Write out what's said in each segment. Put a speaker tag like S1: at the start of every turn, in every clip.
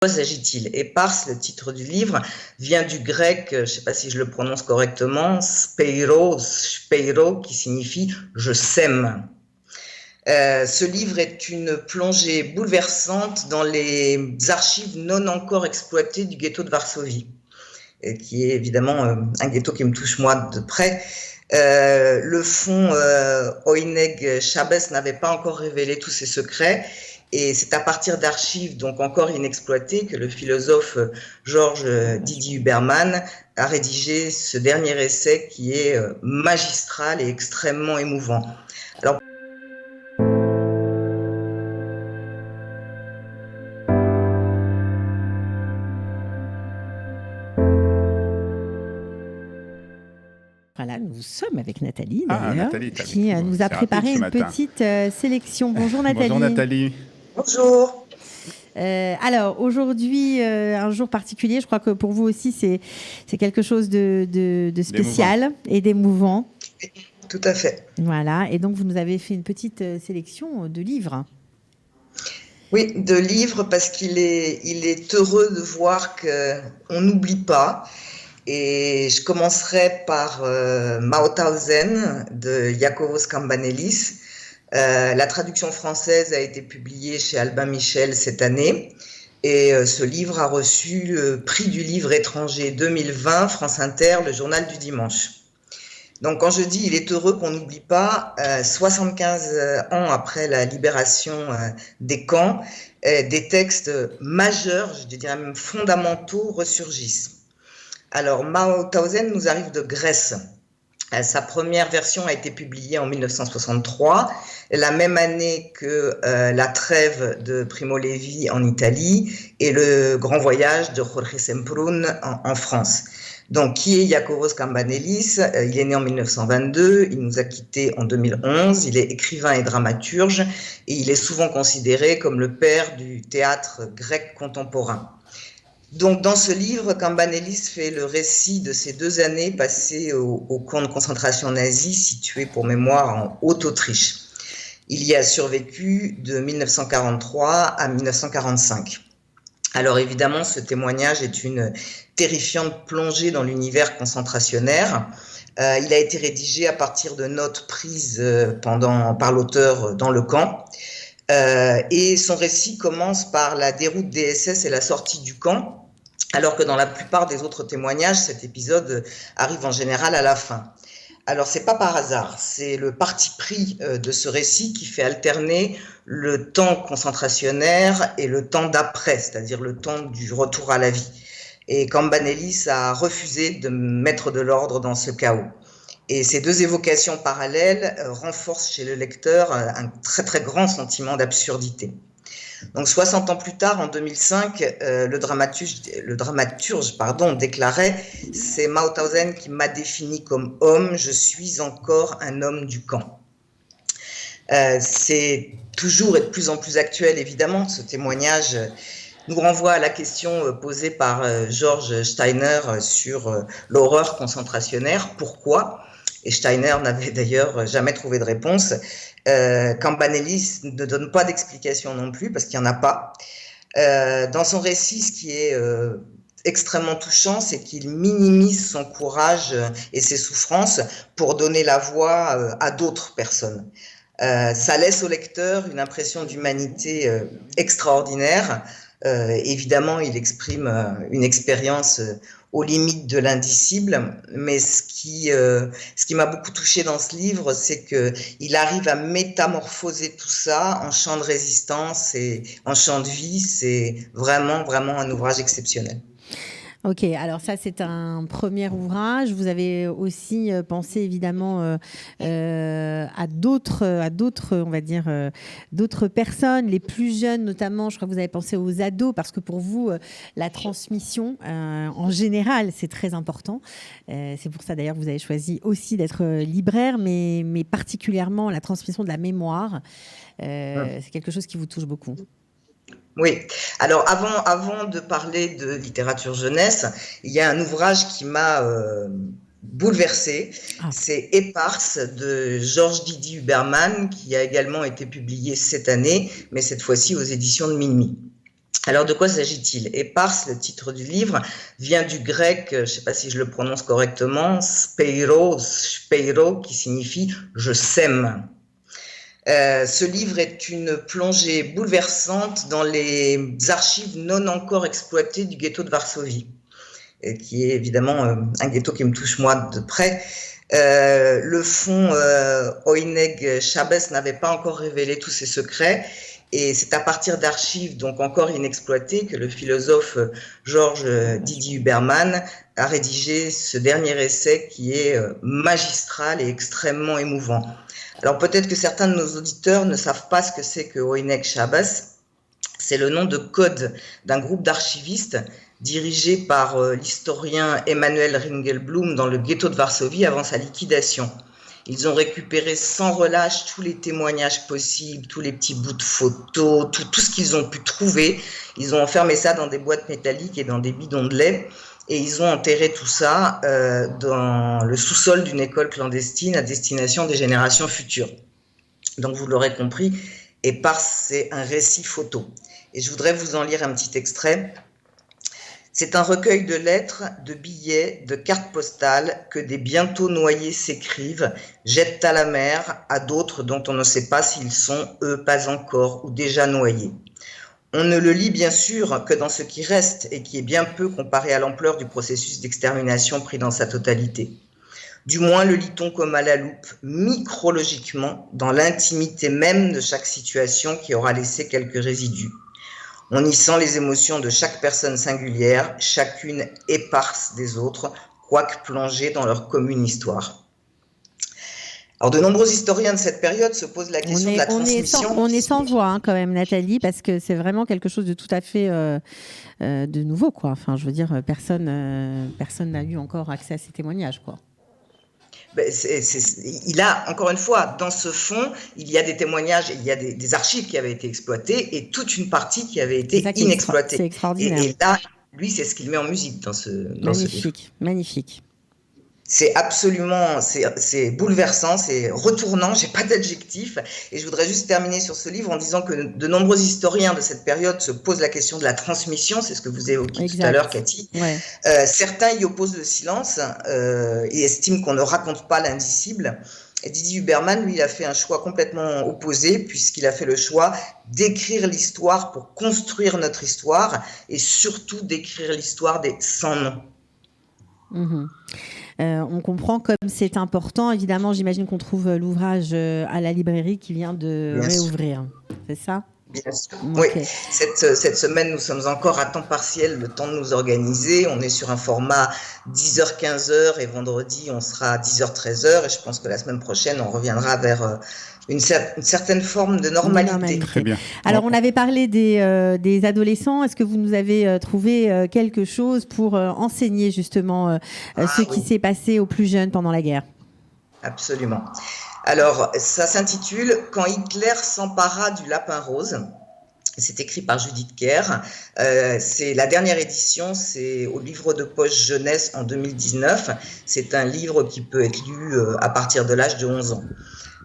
S1: quoi s'agit-il? Éparse, le titre du livre, vient du grec, je ne sais pas si je le prononce correctement, speiro, qui signifie « je sème ». Ce livre est une plongée bouleversante dans les archives non encore exploitées du ghetto de Varsovie, qui est évidemment un ghetto qui me touche moi de près. Le fonds Oyneg Chabès n'avait pas encore révélé tous ses secrets, et c'est à partir d'archives donc encore inexploitées que le philosophe Georges Didi Huberman a rédigé ce dernier essai qui est magistral et extrêmement émouvant. Alors,
S2: voilà, nous sommes avec Nathalie,
S3: Nathalie
S2: qui nous a préparé une petite sélection. Bonjour Nathalie.
S3: Bonjour Nathalie.
S1: Bonjour.
S2: Alors aujourd'hui, un jour particulier, je crois que pour vous aussi c'est quelque chose de spécial et d'émouvant.
S1: Tout à fait.
S2: Voilà, et donc vous nous avez fait une petite sélection de livres.
S1: Oui, de livres, parce qu'il est heureux de voir qu'on n'oublie pas. Et je commencerai par Mauthausen de Iacovos Cambanelis. La traduction française a été publiée chez Albin Michel cette année. Et ce livre a reçu le prix du livre étranger 2020, France Inter, le journal du dimanche. Donc quand je dis il est heureux qu'on n'oublie pas, 75 ans après la libération des camps, des textes majeurs, je dirais même fondamentaux, ressurgissent. Alors, Mauthausen nous arrive de Grèce. Sa première version a été publiée en 1963, la même année que La Trêve de Primo Levi en Italie et Le Grand Voyage de Jorge Semprún en France. Donc, qui est Iacovos Cambanelis? Il est né en 1922, il nous a quittés en 2011, il est écrivain et dramaturge et il est souvent considéré comme le père du théâtre grec contemporain. Donc, dans ce livre, Cambanelis fait le récit de ces 2 années passées au camp de concentration nazi situé pour mémoire en Haute-Autriche. Il y a survécu de 1943 à 1945. Alors évidemment, ce témoignage est une terrifiante plongée dans l'univers concentrationnaire. Il a été rédigé à partir de notes prises par l'auteur dans le camp. Et son récit commence par la déroute des SS et la sortie du camp, alors que dans la plupart des autres témoignages, cet épisode arrive en général à la fin. Alors, c'est pas par hasard, c'est le parti pris de ce récit qui fait alterner le temps concentrationnaire et le temps d'après, c'est-à-dire le temps du retour à la vie. Et Cambanelis a refusé de mettre de l'ordre dans ce chaos. Et ces 2 évocations parallèles renforcent chez le lecteur un très très grand sentiment d'absurdité. Donc 60 ans plus tard, en 2005, le dramaturge déclarait « C'est Mauthausen qui m'a défini comme homme, je suis encore un homme du camp ». C'est toujours et de plus en plus actuel, évidemment. Ce témoignage nous renvoie à la question posée par George Steiner sur l'horreur concentrationnaire. Pourquoi ? Et Steiner n'avait d'ailleurs jamais trouvé de réponse. Cambanelis ne donne pas d'explication non plus, parce qu'il n'y en a pas. Dans son récit, ce qui est extrêmement touchant, c'est qu'il minimise son courage et ses souffrances pour donner la voix à d'autres personnes. Ça laisse au lecteur une impression d'humanité extraordinaire. Évidemment, il exprime une expérience aux limites de l'indicible, mais ce qui m'a beaucoup touchée dans ce livre, c'est qu'il arrive à métamorphoser tout ça en chant de résistance et en chant de vie. C'est vraiment, vraiment un ouvrage exceptionnel.
S2: Ok, alors ça c'est un premier ouvrage. Vous avez aussi pensé évidemment à d'autres, on va dire, d'autres personnes, les plus jeunes notamment. Je crois que vous avez pensé aux ados parce que pour vous, la transmission en général c'est très important. C'est pour ça d'ailleurs que vous avez choisi aussi d'être libraire, mais particulièrement la transmission de la mémoire. C'est quelque chose qui vous touche beaucoup.
S1: Oui. Alors, avant de parler de littérature jeunesse, il y a un ouvrage qui m'a bouleversée. C'est Éparse de Georges Didi Huberman, qui a également été publié cette année, mais cette fois-ci aux éditions de Minuit. Alors, de quoi s'agit-il? Épars, le titre du livre, vient du grec, je ne sais pas si je le prononce correctement, speiro, qui signifie « je sème ». Ce livre est une plongée bouleversante dans les archives non encore exploitées du ghetto de Varsovie, qui est évidemment un ghetto qui me touche moi de près. Le fonds Hoyneg Chabès n'avait pas encore révélé tous ses secrets, et c'est à partir d'archives donc encore inexploitées que le philosophe Georges Didier Huberman a rédigé ce dernier essai qui est magistral et extrêmement émouvant. Alors peut-être que certains de nos auditeurs ne savent pas ce que c'est que Hoyneg Chabès. C'est le nom de code d'un groupe d'archivistes dirigé par l'historien Emmanuel Ringelblum dans le ghetto de Varsovie avant sa liquidation. Ils ont récupéré sans relâche tous les témoignages possibles, tous les petits bouts de photos, tout ce qu'ils ont pu trouver. Ils ont enfermé ça dans des boîtes métalliques et dans des bidons de lait. Et ils ont enterré tout ça dans le sous-sol d'une école clandestine à destination des générations futures. Donc vous l'aurez compris, Épars, c'est un récit photo. Et je voudrais vous en lire un petit extrait. C'est un recueil de lettres, de billets, de cartes postales que des bientôt noyés s'écrivent, jettent à la mer, à d'autres dont on ne sait pas s'ils sont, eux, pas encore ou déjà noyés. On ne le lit bien sûr que dans ce qui reste et qui est bien peu comparé à l'ampleur du processus d'extermination pris dans sa totalité. Du moins le lit-on comme à la loupe, micrologiquement, dans l'intimité même de chaque situation qui aura laissé quelques résidus. On y sent les émotions de chaque personne singulière, chacune éparse des autres, quoique plongée dans leur commune histoire. Alors, de nombreux historiens de cette période se posent la question de la transmission.
S2: On est sans voix quand même, Nathalie, parce que c'est vraiment quelque chose de tout à fait de nouveau, quoi. Enfin, je veux dire, personne n'a eu encore accès à ces témoignages, quoi.
S1: Il a, encore une fois, dans ce fonds, il y a des témoignages, il y a des archives qui avaient été exploitées et toute une partie qui avait été inexploitée.
S2: C'est extraordinaire.
S1: Et là, lui, c'est ce qu'il met en musique dans ce livre.
S2: Magnifique.
S1: C'est absolument, c'est bouleversant, c'est retournant, j'ai pas d'adjectif. Et je voudrais juste terminer sur ce livre en disant que de nombreux historiens de cette période se posent la question de la transmission, c'est ce que vous évoquiez tout à l'heure, Cathy.
S2: Ouais.
S1: Certains y opposent le silence et estiment qu'on ne raconte pas l'indicible. Et Didier Huberman, lui, il a fait un choix complètement opposé, puisqu'il a fait le choix d'écrire l'histoire pour construire notre histoire et surtout d'écrire l'histoire des sans noms.
S2: Mmh. On comprend comme c'est important. Évidemment, j'imagine qu'on trouve l'ouvrage à la librairie qui vient de réouvrir. C'est ça ?
S1: Bien sûr. Okay. Oui, cette semaine, nous sommes encore à temps partiel, le temps de nous organiser. On est sur un format 10h-15h et vendredi, on sera à 10h-13h. Et je pense que la semaine prochaine, on reviendra vers une certaine forme de normalité.
S3: Très bien.
S2: Alors, on avait parlé des adolescents. Est-ce que vous nous avez trouvé quelque chose pour enseigner justement ce qui s'est passé aux plus jeunes pendant la guerre ?
S1: Absolument. Alors, ça s'intitule « Quand Hitler s'empara du lapin rose ». C'est écrit par Judith Kerr. C'est la dernière édition, c'est au livre de poche jeunesse en 2019. C'est un livre qui peut être lu à partir de l'âge de 11 ans.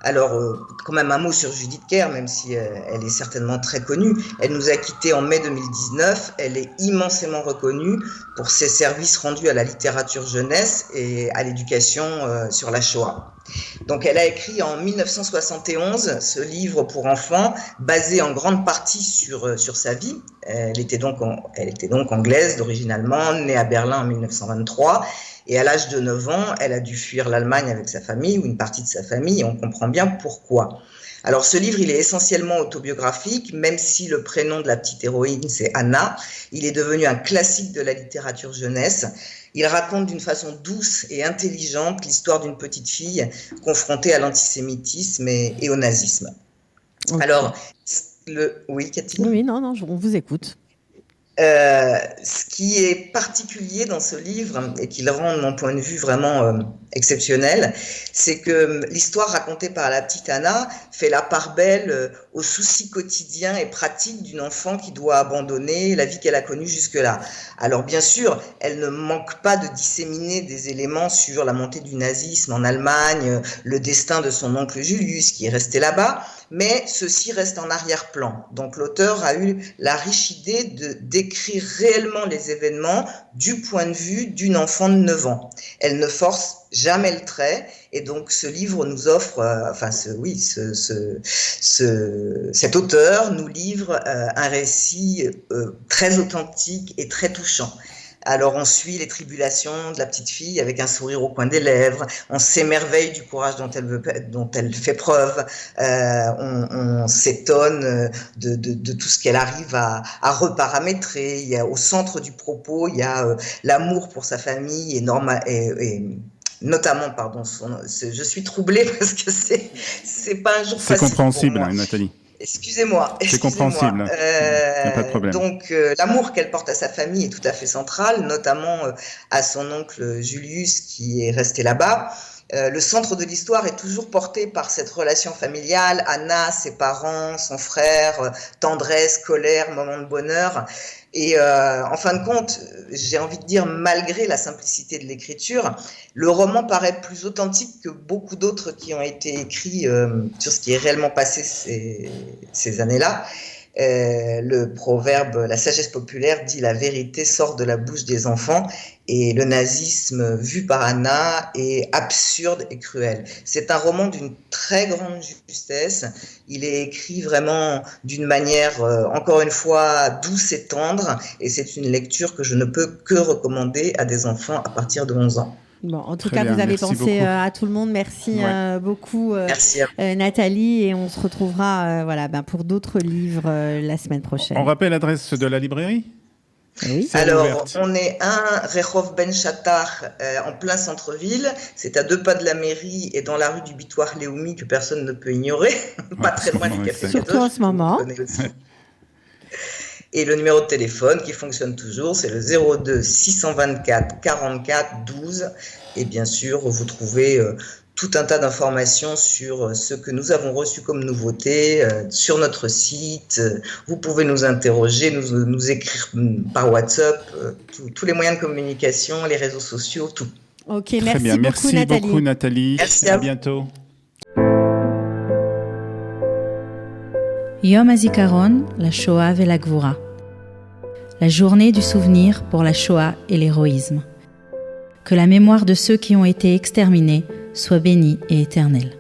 S1: Alors, quand même un mot sur Judith Kerr, même si elle est certainement très connue. Elle nous a quittés en mai 2019. Elle est immensément reconnue pour ses services rendus à la littérature jeunesse et à l'éducation sur la Shoah. Donc, elle a écrit en 1971 ce livre pour enfants, basé en grande partie sur sa vie. Elle était donc anglaise d'origine allemande, née à Berlin en 1923. Et à l'âge de 9 ans, elle a dû fuir l'Allemagne avec sa famille, ou une partie de sa famille, et on comprend bien pourquoi. Alors ce livre, il est essentiellement autobiographique, même si le prénom de la petite héroïne, c'est Anna. Il est devenu un classique de la littérature jeunesse. Il raconte d'une façon douce et intelligente l'histoire d'une petite fille confrontée à l'antisémitisme et au nazisme. Okay. Alors, oui, Cathy ?
S2: Oui, non, on vous écoute.
S1: Ce qui est particulier dans ce livre et qui le rend, de mon point de vue, vraiment exceptionnel, c'est que l'histoire racontée par la petite Anna fait la part belle aux soucis quotidiens et pratiques d'une enfant qui doit abandonner la vie qu'elle a connue jusque-là. Alors bien sûr, elle ne manque pas de disséminer des éléments sur la montée du nazisme en Allemagne, le destin de son oncle Julius qui est resté là-bas, mais ceci reste en arrière-plan. Donc l'auteur a eu la riche idée de décrire réellement les événements du point de vue d'une enfant de 9 ans. Elle ne force jamais le trait, et donc ce livre nous offre, cet auteur nous livre un récit très authentique et très touchant. Alors on suit les tribulations de la petite fille avec un sourire au coin des lèvres, on s'émerveille du courage dont elle fait preuve, on s'étonne de tout ce qu'elle arrive à reparamétrer. Il y a, au centre du propos, il y a l'amour pour sa famille et notamment, je suis troublée parce que c'est pas un jour facile.
S3: C'est compréhensible, Nathalie.
S1: Excusez-moi.
S3: C'est compréhensible. Il n'y a pas de problème.
S1: Donc, l'amour qu'elle porte à sa famille est tout à fait central, notamment à son oncle Julius qui est resté là-bas. Le centre de l'histoire est toujours porté par cette relation familiale, Anna, ses parents, son frère, tendresse, colère, moment de bonheur. Et en fin de compte, j'ai envie de dire, malgré la simplicité de l'écriture, le roman paraît plus authentique que beaucoup d'autres qui ont été écrits sur ce qui est réellement passé ces années-là. Le proverbe, la sagesse populaire dit la vérité sort de la bouche des enfants, et le nazisme vu par Anna est absurde et cruel. C'est un roman d'une très grande justesse. Il est écrit vraiment d'une manière, encore une fois, douce et tendre, et c'est une lecture que je ne peux que recommander à des enfants à partir de 11 ans.
S2: Bon, en tout cas, vous avez pensé à tout le monde. Merci beaucoup,
S1: Merci
S2: Nathalie. Et on se retrouvera pour d'autres livres la semaine prochaine.
S3: On rappelle l'adresse de la librairie ?
S2: Oui.
S1: Alors, on est Rehov Ben Chattar, en plein centre-ville. C'est à 2 pas de la mairie et dans la rue du Bitoire Léoumi, que personne ne peut ignorer. Pas très loin du café.
S2: Surtout en ce moment.
S1: Et le numéro de téléphone qui fonctionne toujours, c'est le 02 624 44 12. Et bien sûr, vous trouvez tout un tas d'informations sur ce que nous avons reçu comme nouveauté sur notre site. Vous pouvez nous interroger, nous écrire par WhatsApp, tous les moyens de communication, les réseaux sociaux, tout.
S2: Ok,
S3: très bien. Merci beaucoup Nathalie.
S1: Merci
S3: à bientôt.
S4: Yom HaZikaron, la Shoah ve'la-Gvura. La journée du souvenir pour la Shoah et l'héroïsme. Que la mémoire de ceux qui ont été exterminés soit bénie et éternelle.